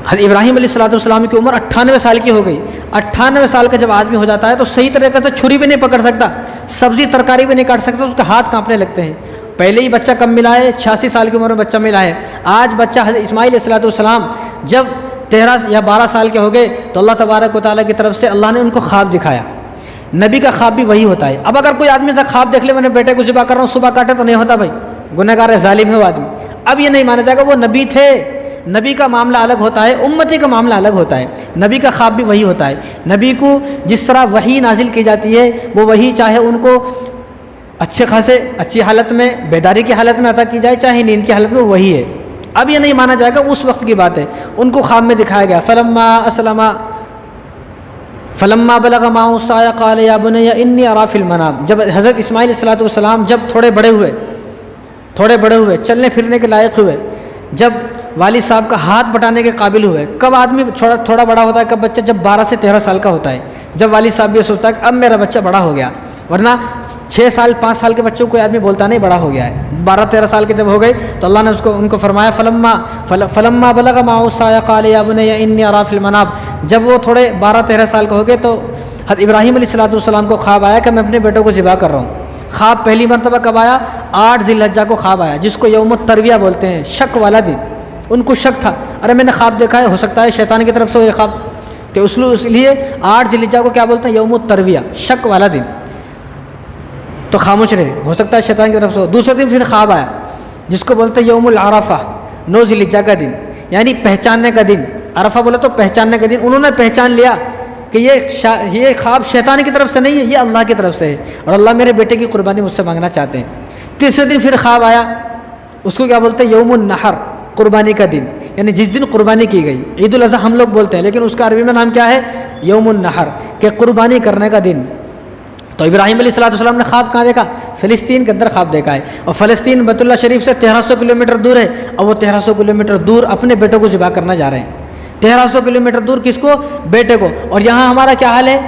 حضرت ابراہیم علیہ السلام کی عمر 98 سال کی ہو گئی. 98 سال کا جب آدمی ہو جاتا ہے تو صحیح طریقے سے چھری بھی نہیں پکڑ سکتا, سبزی ترکاری بھی نہیں کاٹ سکتا, اس کے ہاتھ کانپنے لگتے ہیں. پہلے ہی بچہ کم ملا ہے, 86 سال کی عمر میں بچہ ملا ہے. آج بچہ حضرت اسماعیل علیہ السلام جب 13 یا 12 سال کے ہو گئے تو اللہ تبارک و تعالیٰ کی طرف سے اللہ نے ان کو خواب دکھایا. نبی کا خواب بھی وہی ہوتا ہے. اب اگر کوئی آدمی سے خواب دیکھ لے میں نے بیٹے کو ذبح کر رہا ہوں, صبح کاٹے تو نہیں ہوتا بھائی, گنہ گار ہے, ظالم ہے وہ آدمی. اب یہ نہیں مانا جائے گا وہ نبی تھے. نبی کا معاملہ الگ ہوتا ہے, امتی کا معاملہ الگ ہوتا ہے. نبی کا خواب بھی وہی ہوتا ہے. نبی کو جس طرح وحی نازل کی جاتی ہے وہ وحی چاہے ان کو اچھے خاصے اچھی حالت میں بیداری کی حالت میں عطا کی جائے, چاہے نیند کی حالت میں وہی ہے. اب یہ نہیں مانا جائے گا اس وقت کی بات ہے. ان کو خواب میں دکھایا گیا. فلما بلغ معه السعي قال يا بني اني ارى في المنام. جب حضرت اسماعیل علیہ السلام جب تھوڑے بڑے ہوئے, چلنے پھرنے کے لائق ہوئے, جب والد صاحب کا ہاتھ بٹانے کے قابل ہوئے. کب آدمی تھوڑا بڑا ہوتا ہے, کب بچہ جب 12 سے 13 سال کا ہوتا ہے, جب والد صاحب یہ سوچتا ہے کہ اب میرا بچہ بڑا ہو گیا. ورنہ 6 سال 5 سال کے بچوں کو آدمی بولتا نہیں بڑا ہو گیا ہے. 12-13 سال کے جب ہو گئے تو اللہ نے ان کو فرمایا فلما بلغ معه السعي قال يا بني اني ارى في المنام. جب وہ تھوڑے 12-13 سال کے ہو گئے تو حضرت ابراہیم علیہ السلام کو خواب آیا کہ میں اپنے بیٹوں کو ذبح کر رہا ہوں. خواب پہلی مرتبہ کب آیا؟ 8 ذی الحجہ کو خواب آیا, جس کو یوم الترویہ بولتے ہیں, شک والا دن. ان کو شک تھا, ارے میں نے خواب دیکھا ہے, ہو سکتا ہے شیطان کی طرف سے یہ خواب, تو اس لیے 8 ذی الحجہ کو کیا بولتے ہیں؟ یوم الترویہ, شک والا دن. تو خاموش رہے, ہو سکتا ہے شیطان کی طرف سے ہو. دوسرے دن پھر خواب آیا جس کو بولتے ہیں یوم العرفہ, 9 ذی الحجہ کا دن, یعنی پہچاننے کا دن. عرفہ بولے تو پہچاننے کا دن. انہوں نے پہچان لیا کہ یہ خواب شیطان کی طرف سے نہیں ہے, یہ اللہ کی طرف سے ہے, اور اللہ میرے بیٹے کی قربانی مجھ سے مانگنا چاہتے ہیں. تیسرے دن پھر خواب آیا, اس کو کیا بولتے ہیں؟ یوم النحر, قربانی کا دن, یعنی جس دن قربانی کی گئی. عید الاضحیٰ ہم لوگ بولتے ہیں, لیکن اس کا عربی میں نام کیا ہے؟ یوم النحر, کہ قربانی کرنے کا دن. تو ابراہیم علیہ السلام نے خواب کہاں دیکھا؟ فلسطین کے اندر خواب دیکھا ہے. اور فلسطین بیت اللہ شریف سے 1300 کلومیٹر دور ہے, اور وہ 1300 کلومیٹر دور اپنے بیٹوں کو ذبح کرنا جا رہے ہیں. 1300 کلومیٹر دور کس کو؟ بیٹے کو. اور یہاں ہمارا کیا حال ہے؟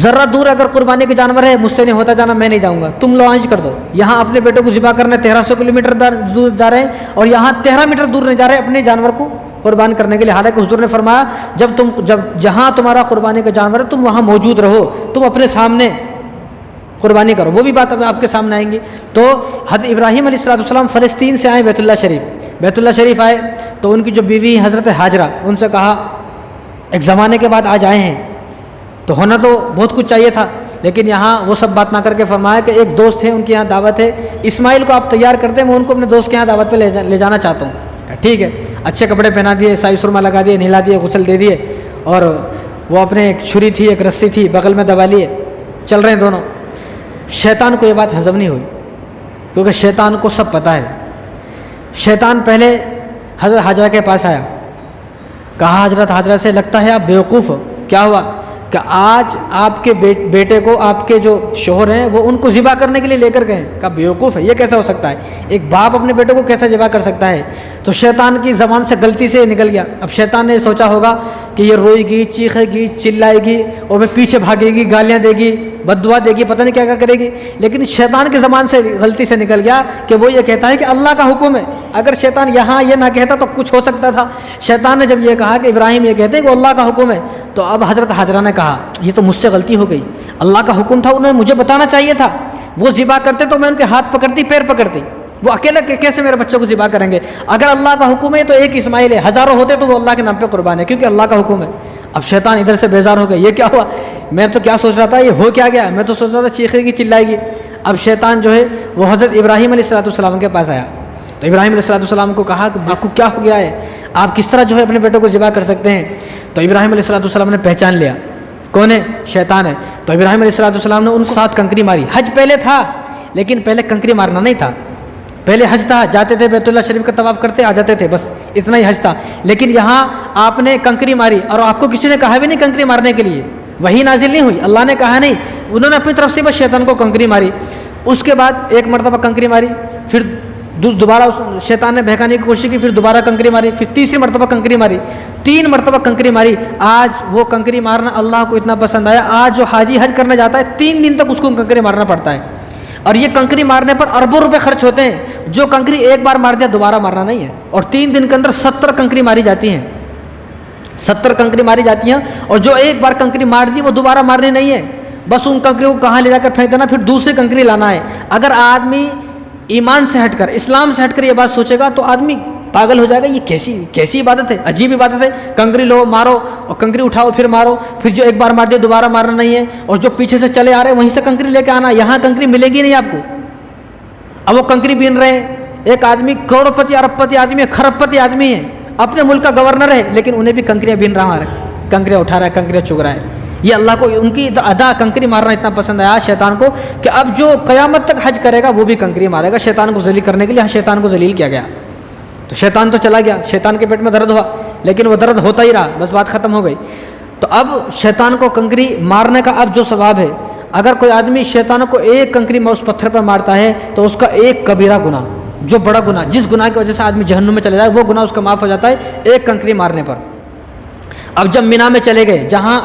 ذرہ دور اگر قربانی کے جانور ہے, مجھ سے نہیں ہوتا جانا, میں نہیں جاؤں گا, تم لانچ کر دو. یہاں اپنے بیٹوں کو ذبح کرنے 1300 کلومیٹر دور جا رہے ہیں, اور یہاں 13 میٹر دور نہیں جا رہے اپنے جانور کو قربان کرنے کے لیے. حالانکہ حضور نے فرمایا جب جہاں تمہارا قربانی کا جانور ہے تم وہاں موجود رہو, تم اپنے سامنے قربانی کرو. وہ بھی بات اب آپ کے سامنے آئیں گی. تو حضرت ابراہیم علیہ السلام فلسطین سے آئے بیت اللہ شریف آئے تو ان کی جو بیوی حضرت ہاجرہ, ان سے کہا ایک زمانے کے بعد آج آئے ہیں تو ہونا تو بہت کچھ چاہیے تھا, لیکن یہاں وہ سب بات نہ کر کے فرمایا کہ ایک دوست ہے, ان کے یہاں دعوت ہے, اسماعیل کو آپ تیار کرتے ہیں, میں ان کو اپنے دوست کے یہاں دعوت پہ لے جانا چاہتا ہوں. ٹھیک ہے. اچھے کپڑے پہنا دیے, سائی سرما لگا دیے, نہلا دیے, غسل دے دیے, اور وہ اپنے ایک چھری تھی, ایک رسی تھی, بغل میں دبا لیے, چل رہے ہیں دونوں. شیطان کو یہ بات ہضم نہیں ہوئی, کیونکہ شیطان کو سب پتہ ہے. شیطان پہلے حضرت ہاجرہ کے پاس آیا, کہا حضرت ہاجرہ سے لگتا ہے آپ بیوقوف ہو. کیا ہوا؟ کہ آج آپ کے بیٹے کو آپ کے جو شوہر ہیں وہ ان کو ذبح کرنے کے لیے لے کر گئے. کہا بیوقوف ہے, یہ کیسا ہو سکتا ہے؟ ایک باپ اپنے بیٹے کو کیسا ذبح کر سکتا ہے؟ تو شیطان کی زبان سے غلطی سے نکل گیا. اب شیطان نے سوچا ہوگا کہ یہ روئے گی, چیخے گی, چلائے گی, اور میں پیچھے بھاگے گی, گالیاں دے گی, بد دعا دے گی, پتہ نہیں کیا کرے گی. لیکن شیطان کی زبان سے غلطی سے نکل گیا کہ وہ یہ کہتا ہے کہ اللہ کا حکم ہے. اگر شیطان یہاں یہ نہ کہتا تو کچھ ہو سکتا تھا. شیطان نے جب یہ کہا کہ ابراہیم یہ کہتے ہیں کہ اللہ کا حکم ہے, تو اب حضرت ہاجرہ نے کہا یہ تو مجھ سے غلطی ہو گئی, اللہ کا حکم تھا, انہیں مجھے بتانا چاہیے تھا. وہ ذبح کرتے تو میں ان کے ہاتھ پکڑتی, پیر پکڑتی. وہ اکیلے کیسے میرے بچوں کو ذبح کریں گے؟ اگر اللہ کا حکم ہے تو ایک اسماعیل ہے, ہزاروں ہوتے تو وہ اللہ کے نام پہ قربان ہے, کیونکہ اللہ کا حکم ہے. اب شیطان ادھر سے بیزار ہو گیا, یہ کیا ہوا؟ میں تو کیا سوچ رہا تھا, یہ ہو کیا گیا؟ میں تو سوچ رہا تھا چیخے گی, چلائے گی. اب شیطان جو ہے وہ حضرت ابراہیم علیہ السلام کے پاس آیا, تو ابراہیم علیہ السلام کو کہا کہ آپ کو کیا ہو گیا ہے, آپ کس طرح جو ہے اپنے بیٹوں کو ذبح کر سکتے ہیں؟ تو ابراہیم علیہ السلام نے پہچان لیا کون ہے, شیطان ہے. تو ابراہیم علیہ السلام نے ان کو 7 کنکری ماری. حج پہلے تھا, لیکن پہلے کنکری مارنا نہیں تھا. پہلے حج تھا, جاتے تھے بیت اللہ شریف کا طواف کرتے آ جاتے تھے, بس اتنا ہی حج تھا. لیکن یہاں آپ نے کنکری ماری, اور آپ کو کسی نے کہا بھی نہیں کنکری مارنے کے لیے, وہی نازل نہیں ہوئی, اللہ نے کہا نہیں, انہوں نے اپنی طرف سے بس شیطان کو کنکری ماری. اس کے بعد ایک مرتبہ کنکری ماری, پھر دوبارہ شیطان نے بہکانے کی کوشش کی, پھر دوبارہ کنکری ماری, پھر تیسری مرتبہ کنکری ماری, 3 مرتبہ کنکری ماری. آج وہ کنکری مارنا اللہ کو اتنا پسند آیا, آج جو حاجی حج کرنے جاتا ہے 3 دن تک اس کو کنکری مارنا پڑتا ہے. اور یہ کنکری مارنے پر اربوں روپے خرچ ہوتے ہیں. جو کنکری ایک بار مار دیا دوبارہ مارنا نہیں ہے. اور 3 دن کے اندر 70 کنکری ماری جاتی ہیں, 70 کنکری ماری جاتی ہیں. اور جو ایک بار کنکری مار دی وہ دوبارہ مارنی نہیں ہے. بس ان کنکریوں کو کہاں لے جا کر پھینک دینا, پھر دوسری کنکری لانا ہے. اگر آدمی ایمان سے ہٹ کر, اسلام سے ہٹ کر یہ بات سوچے گا تو آدمی پاگل ہو جائے گا. یہ کیسی عبادت ہے, عجیب عبادت ہے. کنکری لو, مارو, اور کنکری اٹھاؤ پھر مارو, پھر جو ایک بار مار دیا دوبارہ مارنا نہیں ہے. اور جو پیچھے سے چلے آ رہے ہیں وہیں سے کنکری لے کے آنا. یہاں کنکری ملے گی نہیں آپ کو. اب وہ کنکری بین رہے ہیں. ایک آدمی کروڑپتی ارب پتی آدمی ہے, کھرب پتی آدمی ہے, اپنے ملک کا گورنر ہے, لیکن انہیں بھی کنکریاں بین رہا ہے, کنکریاں اٹھا رہا ہے, کنکریاں چگ رہا ہے. یہ اللہ کو ان کی ادا کنکری مارنا اتنا پسند آیا شیطان کو کہ اب جو قیامت تک حج کرے گا وہ بھی کنکری مارے گا. شیطان کو ذلیل کرنے کے لیے شیطان کو ذلیل کیا گیا. تو شیطان تو چلا گیا, شیطان کے پیٹ میں درد ہوا, لیکن وہ درد ہوتا ہی رہا, بس بات ختم ہو گئی. تو اب شیطان کو کنکری مارنے کا اب جو ثواب ہے, اگر کوئی آدمی شیطان کو ایک کنکری میں اس پتھر پر مارتا ہے تو اس کا ایک کبیرہ گناہ, جو بڑا گناہ, جس گناہ کی وجہ سے آدمی جہنم میں چلے جائے, وہ گناہ اس کا معاف ہو جاتا ہے ایک کنکری مارنے پر. اب جب مینا میں چلے گئے, جہاں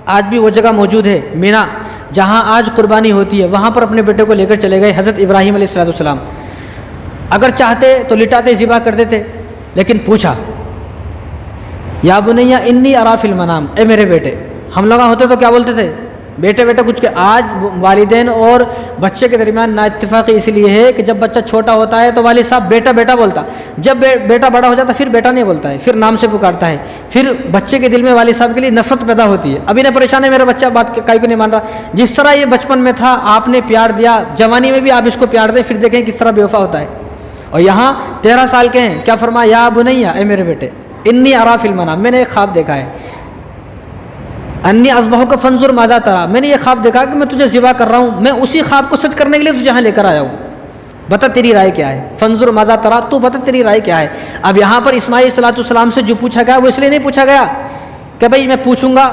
آج بھی وہ جگہ موجود ہے مینا جہاں آج قربانی ہوتی ہے, وہاں پر اپنے بیٹے کو لے کر چلے گئے حضرت ابراہیم علیہ السلام. اگر چاہتے تو لٹاتے ذبح کر دیتے, لیکن پوچھا یا بنیا انی ارا فی المنام, اے میرے بیٹے. ہم لوگ ہوتے تو کیا بولتے تھے, بیٹے کچھ. کہ آج والدین اور بچے کے درمیان نا اتفاقی اس لیے ہے کہ جب بچہ چھوٹا ہوتا ہے تو والد صاحب بیٹا بولتا, جب بیٹا بڑا ہو جاتا پھر بیٹا نہیں بولتا ہے, پھر نام سے پکارتا ہے. پھر بچے کے دل میں والد صاحب کے لیے نفرت پیدا ہوتی ہے. ابھی نے پریشان ہے میرا بچہ, بات کائی کو نہیں مان رہا. جس طرح یہ بچپن میں تھا آپ نے پیار دیا, جوانی میں بھی آپ اس کو پیار دیں, پھر دیکھیں کس طرح بے وفا ہوتا ہے. اور یہاں 13 سال کے ہیں, کیا فرمایا, یا بنیا, اے میرے بیٹے, انی ارا فی المنام, میں نے ایک خواب دیکھا ہے, انی اذبحک فانظر ماذا تری, میں نے یہ خواب دیکھا کہ میں تجھے ذبح کر رہا ہوں, میں اسی خواب کو سچ کرنے کے لیے تجھے یہاں لے کر آیا ہوں, بتا تیری رائے کیا ہے. فانظر ماذا تری, تو بتا تیری رائے کیا ہے. اب یہاں پر اسماعیل علیہ السلام سے جو پوچھا گیا وہ اس لیے نہیں پوچھا گیا کہ بھائی میں پوچھوں گا,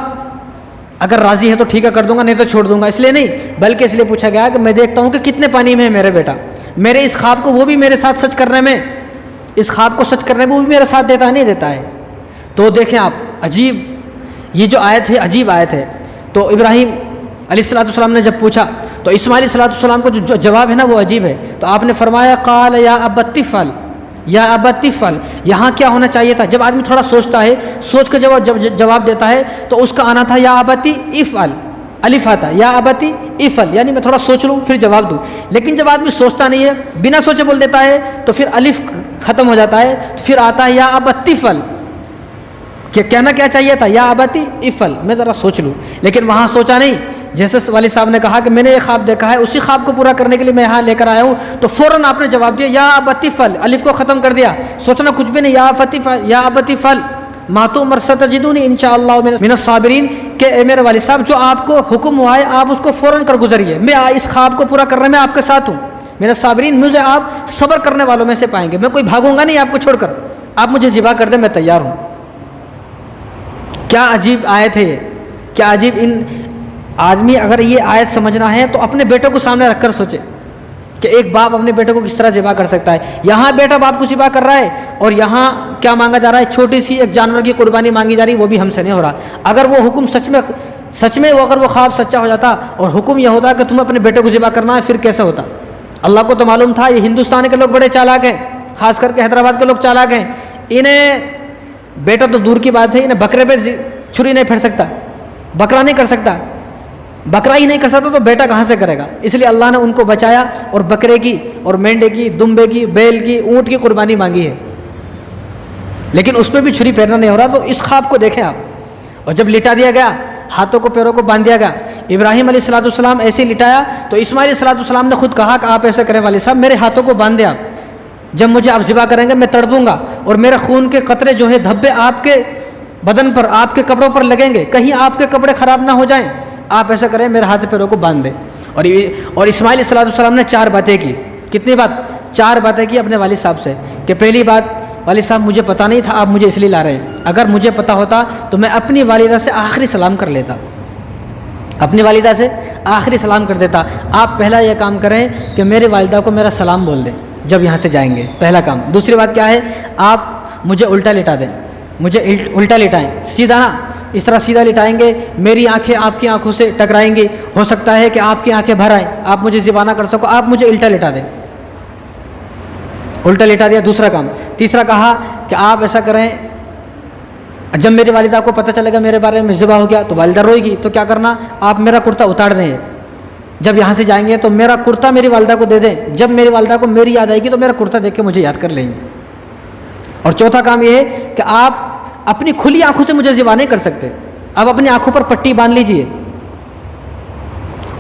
اگر راضی ہے تو ٹھیک ہے کر دوں گا, نہیں تو چھوڑ دوں گا, اس لیے نہیں, بلکہ اس لیے پوچھا گیا کہ میں دیکھتا ہوں کہ کتنے پانی میں ہے میرے بیٹا, میرے اس خواب کو وہ بھی میرے ساتھ سچ کرنے میں, اس خواب کو سچ کرنے میں وہ بھی میرے ساتھ دیتا ہے نہیں دیتا ہے. تو دیکھیں آپ, عجیب یہ جو آیت ہے عجیب آیت ہے. تو ابراہیم علیہ السلام نے جب پوچھا تو اسماعیل علیہ السلام کو جو جواب ہے نا وہ عجیب ہے. تو آپ نے فرمایا قال یا ابت افعل, یا ابت افعل. یہاں کیا ہونا چاہیے تھا, جب آدمی تھوڑا سوچتا ہے, سوچ کے جواب دیتا ہے تو اس کا آنا تھا یا ابتی افعل, الف آتا, یا ابتی افعل, یعنی میں تھوڑا سوچ لوں پھر جواب دوں. لیکن جب آدمی سوچتا نہیں ہے, بنا سوچے بول دیتا ہے, تو پھر الف ختم ہو جاتا ہے, تو پھر آتا ہے یا ابت افعل. کہ کہنا کیا چاہیے تھا, یا ابتی افعل, میں ذرا سوچ لوں. لیکن وہاں سوچا نہیں, جیسے والد صاحب نے کہا کہ میں نے یہ خواب دیکھا ہے, اسی خواب کو پورا کرنے کے لیے میں یہاں لے کر آیا ہوں, تو فوراً آپ نے جواب دیا یا ابتی افعل, الف کو ختم کر دیا, سوچنا کچھ بھی نہیں, یا ابتی افعل ما تؤمر ستجدونی انشاءاللہ من الصابرین, کہ اے میرے والد صاحب جو آپ کو حکم ہوا ہے آپ اس کو فوراً کر گزریے, میں اس خواب کو پورا کرنے میں آپ کے ساتھ ہوں, میرے صابرین, مجھے آپ صبر کرنے والوں میں سے پائیں گے, میں کوئی بھاگوں گا نہیں آپ کو چھوڑ کر, آپ مجھے ذبح کر دیں, میں تیار ہوں. کیا عجیب آیت ہے یہ, کیا عجیب. ان آدمی اگر یہ آیت سمجھنا ہے تو اپنے بیٹے کو سامنے رکھ کر سوچے کہ ایک باپ اپنے بیٹے کو کس طرح ذبح کر سکتا ہے. یہاں بیٹا باپ کو ذبح کر رہا ہے, اور یہاں کیا مانگا جا رہا ہے, چھوٹی سی ایک جانور کی قربانی مانگی جا رہی ہے, وہ بھی ہم سے نہیں ہو رہا. اگر وہ حکم سچ میں اگر وہ خواب سچا ہو جاتا اور حکم یہ ہوتا کہ تمہیں اپنے بیٹے کو ذبح کرنا ہے, پھر کیسے ہوتا. اللہ کو تو معلوم تھا یہ ہندوستان کے لوگ بڑے چالاک ہیں, خاص کر کے حیدرآباد کے لوگ چالاک ہیں. انہیں بیٹا تو دور کی بات ہے, انہیں بکرے پہ چھری نہیں پھیر سکتا, بکرا نہیں کر سکتا, بکرا ہی نہیں کر سکتا تو بیٹا کہاں سے کرے گا. اس لیے اللہ نے ان کو بچایا اور بکرے کی اور مینڈے کی, دمبے کی, بیل کی, اونٹ کی قربانی مانگی ہے, لیکن اس پہ بھی چھری پھیرنا نہیں ہو رہا. تو اس خواب کو دیکھیں آپ. اور جب لٹا دیا گیا, ہاتھوں کو پیروں کو باندھ دیا گیا, ابراہیم علیہ السلام ایسے ہی لٹایا, تو اسماعیل علیہ السلام نے خود کہا کہ آپ ایسے کریں والد صاحب, میرے ہاتھوں کو باندھ دیا, جب مجھے آپ ذبح کریں گے میں تڑپوں گا, اور میرے خون کے قطرے جو ہے دھبے آپ کے بدن پر, آپ کے کپڑوں پر لگیں گے, کہیں آپ کے کپڑے خراب نہ ہو جائیں, آپ ایسا کریں میرے ہاتھ پیروں کو باندھ دیں. اور اسماعیل علیہ السلام نے 4 باتیں کی. کتنی بات, 4 باتیں کی اپنے والد صاحب سے. کہ پہلی بات, والد صاحب مجھے پتہ نہیں تھا آپ مجھے اس لیے لا رہے ہیں, اگر مجھے پتہ ہوتا تو میں اپنی والدہ سے آخری سلام کر لیتا, اپنی والدہ سے آخری سلام کر دیتا. آپ پہلا یہ کام کریں کہ میری والدہ کو میرا سلام بول دیں جب یہاں سے جائیں گے, پہلا کام. دوسری بات کیا ہے, آپ مجھے الٹا لٹا دیں, مجھے الٹا لٹائیں, سیدھا نا, اس طرح سیدھا لٹائیں گے, میری آنکھیں آپ کی آنکھوں سے ٹکرائیں گی, ہو سکتا ہے کہ آپ کی آنکھیں بھر آئیں, آپ مجھے ذبح نہ کر سکو, آپ مجھے الٹا لٹا دیں. الٹا لٹا دیا, دوسرا کام. تیسرا کہا کہ آپ ایسا کریں, جب میری والدہ کو پتہ چلے گا میرے بارے میں ذبح ہو گیا تو والدہ روئے گی, تو کیا کرنا, آپ میرا کرتا اتار دیں, جب یہاں سے جائیں گے تو میرا کرتا میری والدہ کو دے دیں, جب میری والدہ کو میری یاد آئے گی تو میرا کرتا دیکھ کے مجھے یاد کر لیں گے. اور چوتھا کام یہ ہے کہ آپ اپنی کھلی آنکھوں سے مجھے ذبح نہیں کر سکتے, آپ اپنی آنکھوں پر پٹی باندھ لیجئے.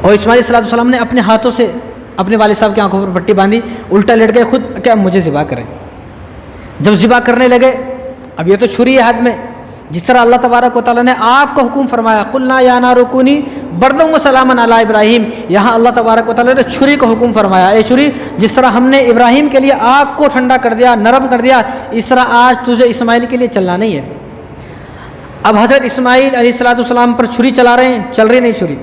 اور اسماعیل علیہ السلام نے اپنے ہاتھوں سے اپنے والد صاحب کی آنکھوں پر پٹی باندھی, الٹا لیٹ گئے خود کہ اب مجھے ذبح کریں. جب ذبح کرنے لگے, اب یہ تو چھری ہے ہاتھ میں, جس طرح اللہ تبارک و تعالیٰ نے آگ کو حکم فرمایا, قلنا یا نار کونی بردا و سلاما علی ابراہیم, یہاں اللہ تبارک و تعالیٰ نے چھری کو حکم فرمایا, اے چھری جس طرح ہم نے ابراہیم کے لیے آگ کو ٹھنڈا کر دیا, نرم کر دیا, اس طرح آج تجھے اسماعیل کے لیے چلنا نہیں ہے. اب حضرت اسماعیل علیہ السلام پر چھری چلا رہے ہیں, چل رہی نہیں چھری,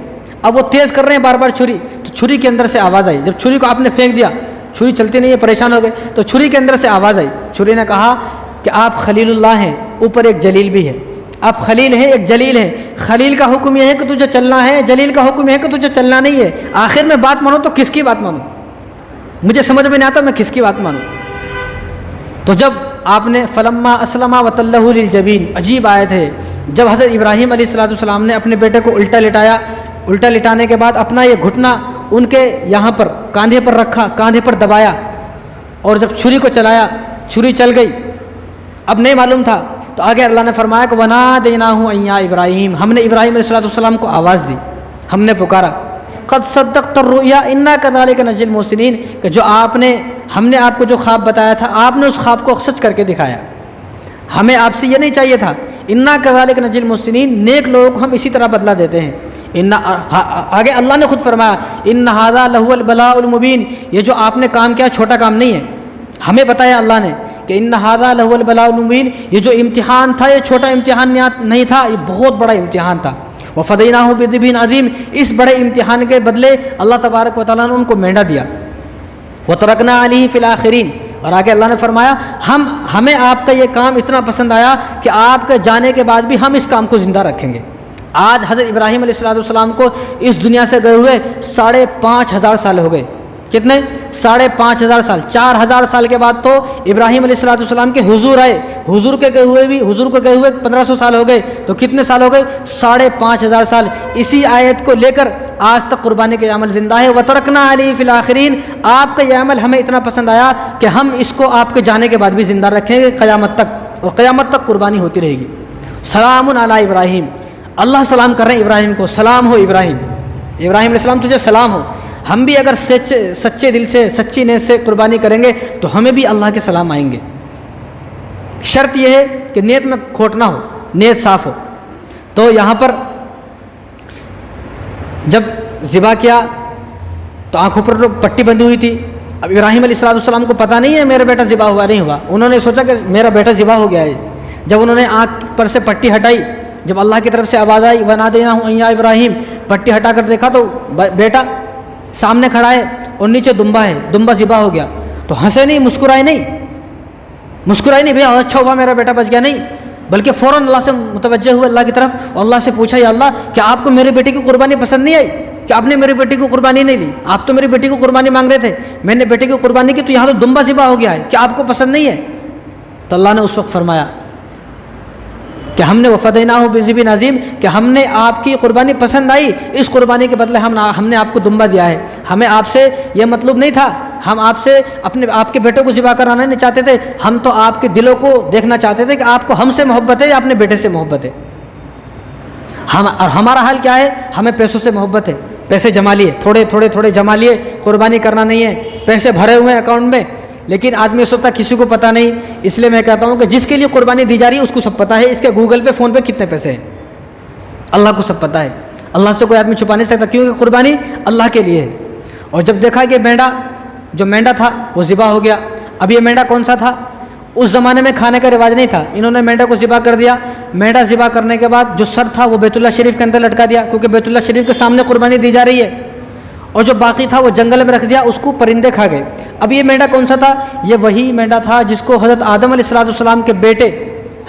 اب وہ تیز کر رہے ہیں بار بار چھری, تو چھری کے اندر سے آواز آئی. جب چھری کو آپ نے پھینک دیا, چھری چلتی نہیں ہے, پریشان ہو گئے, تو چھری کے اندر سے آواز آئی. چھری نے کہا کہ آپ خلیل اللہ ہیں, اوپر ایک جلیل بھی ہے, آپ خلیل ہیں ایک جلیل ہیں, خلیل کا حکم یہ ہے کہ تجھے چلنا ہے, جلیل کا حکم یہ ہے کہ تجھے چلنا نہیں ہے. آخر میں بات مانو تو کس کی بات مانو, مجھے سمجھ میں نہیں آتا میں کس کی بات مانوں. تو جب آپ نے فلما اسلما وتلہ للجبین, عجیب آیت ہے, جب حضرت ابراہیم علیہ السلام نے اپنے بیٹے کو الٹا لٹایا, الٹا لٹانے کے بعد اپنا یہ گھٹنا ان کے یہاں پر کاندھے پر رکھا, کاندھے پر دبایا, اور جب چھری کو چلایا, چھری چل گئی. اب نہیں معلوم تھا, تو آگے اللہ نے فرمایا کہ وَنَادَيْنَاهُ أَن يَا إِبْرَاهِيمُ, ہم نے ابراہیم علیہ السلام کو آواز دی, ہم نے پکارا, قَدْ صَدَّقْتَ الرُّؤْيَا إِنَّا كَذَلِكَ نَجْزِي الْمُحْسِنِينَ, کہ جو ہم نے آپ کو جو خواب بتایا تھا, آپ نے اس خواب کو سچ کر کے دکھایا. ہمیں آپ سے یہ نہیں چاہیے تھا, إِنَّا كَذَلِكَ نَجْزِي الْمُحْسِنِينَ, نیک لوگوں کو ہم اسی طرح بدلہ دیتے ہیں. آگے اللہ نے خود فرمایا إِنَّ هَذَا لَهُوَ الْبَلَاءُ الْمُبِينُ, یہ جو آپ نے کام کیا چھوٹا کام نہیں ہے. ہمیں بتایا اللہ نے کہ إِنَّ هَذَا لَهُوَ الْبَلَاءُ الْمُبِينُ, یہ جو امتحان تھا یہ چھوٹا امتحان نہیں تھا, یہ بہت بڑا امتحان تھا. وَفَدَيْنَاهُ بِذِبْحٍ عَظِيمٍ, اس بڑے امتحان کے بدلے اللہ تبارک و تعالیٰ نے ان کو مینڈا دیا. وَتَرَكْنَا عَلَيْهِ فِي الْآخِرِينَ, اور آگے اللہ نے فرمایا ہمیں آپ کا یہ کام اتنا پسند آیا کہ آپ کے جانے کے بعد بھی ہم اس کام کو زندہ رکھیں گے. آج حضرت ابراہیم علیہ السلام کو اس دنیا سے گئے ہوئے 5,500 سال ہو گئے. کتنے؟ 5,500 سال. 4,000 سال کے بعد تو ابراہیم علیہ السلام کے حضور آئے, حضور کو گئے ہوئے 1,500 سال ہو گئے, تو کتنے سال ہو گئے؟ 5,500 سال. اسی آیت کو لے کر آج تک قربانی کے عمل زندہ ہے. وَتَرَكْنَا عَلَيْهِ فِي الْآخِرِينَ, آپ کا یہ عمل ہمیں اتنا پسند آیا کہ ہم اس کو آپ کے جانے کے بعد بھی زندہ رکھیں گے قیامت تک, اور قیامت تک قربانی ہوتی رہے گی. سلام علی ابراہیم, اللہ سلام کر رہے ہیں ابراہیم کو, سلام ہو ابراہیم, ابراہیم علیہ السلام تجھے سلام ہو. ہم بھی اگر سچے دل سے سچی نیت سے قربانی کریں گے تو ہمیں بھی اللہ کے سلام آئیں گے. شرط یہ ہے کہ نیت میں کھوٹ نہ ہو, نیت صاف ہو. تو یہاں پر جب ذبح کیا تو آنکھوں پر پٹی بندھی ہوئی تھی. اب ابراہیم علیہ السلام کو پتہ نہیں ہے میرا بیٹا ذبح ہوا نہیں ہوا, انہوں نے سوچا کہ میرا بیٹا ذبح ہو گیا ہے. جب انہوں نے آنکھ پر سے پٹی ہٹائی, جب اللہ کی طرف سے آواز آئی وَنَادَيْنَاهُ أَن يَا إِبْرَاهِيمُ, پٹی ہٹا کر دیکھا تو بیٹا سامنے کھڑا ہے اور نیچے دمبا ہے, دمبا ذبح ہو گیا. تو ہنسے نہیں, مسکرائے نہیں بھیا اچھا ہوا میرا بیٹا بچ گیا, نہیں, بلکہ فوراً اللہ سے متوجہ ہوئے اللہ کی طرف, اور اللہ سے پوچھا یا اللہ کیا آپ کو میرے بیٹے کی قربانی پسند نہیں آئی, کہ آپ نے میرے بیٹے کی قربانی نہیں لی, آپ تو میری بیٹی کی قربانی مانگ رہے تھے, میں نے بیٹے کی قربانی کی تو یہاں تو دمبا ذبح ہو گیا ہے, کیا آپ کو پسند نہیں ہے؟ تو اللہ نے اس وقت فرمایا کہ ہم نے وفدیناہ بذبح عظیم, کہ ہم نے آپ کی قربانی پسند آئی, اس قربانی کے بدلے ہم نے آپ کو دمبا دیا ہے. ہمیں آپ سے یہ مطلب نہیں تھا, ہم آپ سے آپ کے بیٹے کو ذبح کرانا نہیں چاہتے تھے, ہم تو آپ کے دلوں کو دیکھنا چاہتے تھے کہ آپ کو ہم سے محبت ہے یا اپنے بیٹے سے محبت ہے. اور ہمارا حال کیا ہے, ہمیں پیسوں سے محبت ہے, پیسے جما لیے, تھوڑے جما لیے, قربانی کرنا نہیں ہے, پیسے بھرے ہوئے ہیں اکاؤنٹ میں, لیکن آدمی اس وقت کسی کو پتہ نہیں. اس لیے میں کہتا ہوں کہ جس کے لیے قربانی دی جا رہی ہے اس کو سب پتہ ہے, اس کے گوگل پہ فون پہ کتنے پیسے ہیں, اللہ کو سب پتہ ہے. اللہ سے کوئی آدمی چھپا نہیں سکتا, کیونکہ قربانی اللہ کے لیے ہے. اور جب دیکھا کہ مینڈا تھا وہ ذبح ہو گیا. اب یہ مینڈا کون سا تھا, اس زمانے میں کھانے کا رواج نہیں تھا, انہوں نے مینڈا کو ذبح کر دیا. مینڈا ذبح کرنے کے بعد جو سر تھا وہ بیت اللہ شریف کے اندر لٹکا دیا, کیونکہ بیت اللہ شریف کے سامنے قربانی دی جا رہی ہے. اور جو باقی تھا وہ جنگل میں رکھ دیا, اس کو پرندے کھا گئے. اب یہ مینڈا کون سا تھا, یہ وہی مینڈا تھا جس کو حضرت آدم علیہ السلام کے بیٹے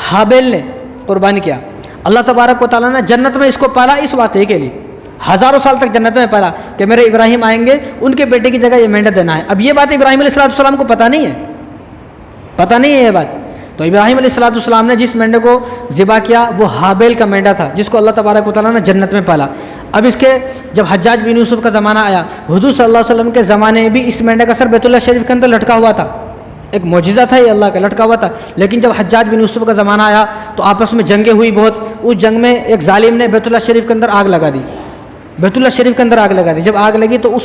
حابیل نے قربانی کیا. اللہ تبارک و تعالیٰ نے جنت میں اس کو پالا اس واقعے کے لیے، ہزاروں سال تک جنت میں پالا کہ میرے ابراہیم آئیں گے، ان کے بیٹے کی جگہ یہ مینڈا دینا ہے۔ اب یہ بات ابراہیم علیہ السلام کو پتہ نہیں ہے، پتہ نہیں ہے یہ بات۔ تو ابراہیم علیہ السلام نے جس مینڈے کو ذبح کیا وہ ہابیل کا مینڈا تھا، جس کو اللہ تبارک و تعالیٰ نے جنت میں پالا۔ اب اس کے جب حجاج بن یوسف کا زمانہ آیا، حضور صلی اللہ علیہ وسلم کے زمانے میں بھی اس مینڈے کا سر بیت اللہ شریف کے اندر لٹکا ہوا تھا، ایک معجزہ تھا یہ اللہ کا، لٹکا ہوا تھا۔ لیکن جب حجاج بن یوسف کا زمانہ آیا تو آپس میں جنگیں ہوئی بہت، اس جنگ میں ایک ظالم نے بیت اللہ شریف کے اندر آگ لگا دی، بیت اللہ شریف کے اندر آگ لگا دی۔ جب آگ لگی تو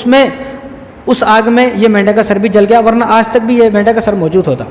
اس آگ میں یہ مینڈے کا سر بھی جل گیا، ورنہ آج تک بھی یہ مینڈے کا سر موجود ہوتا۔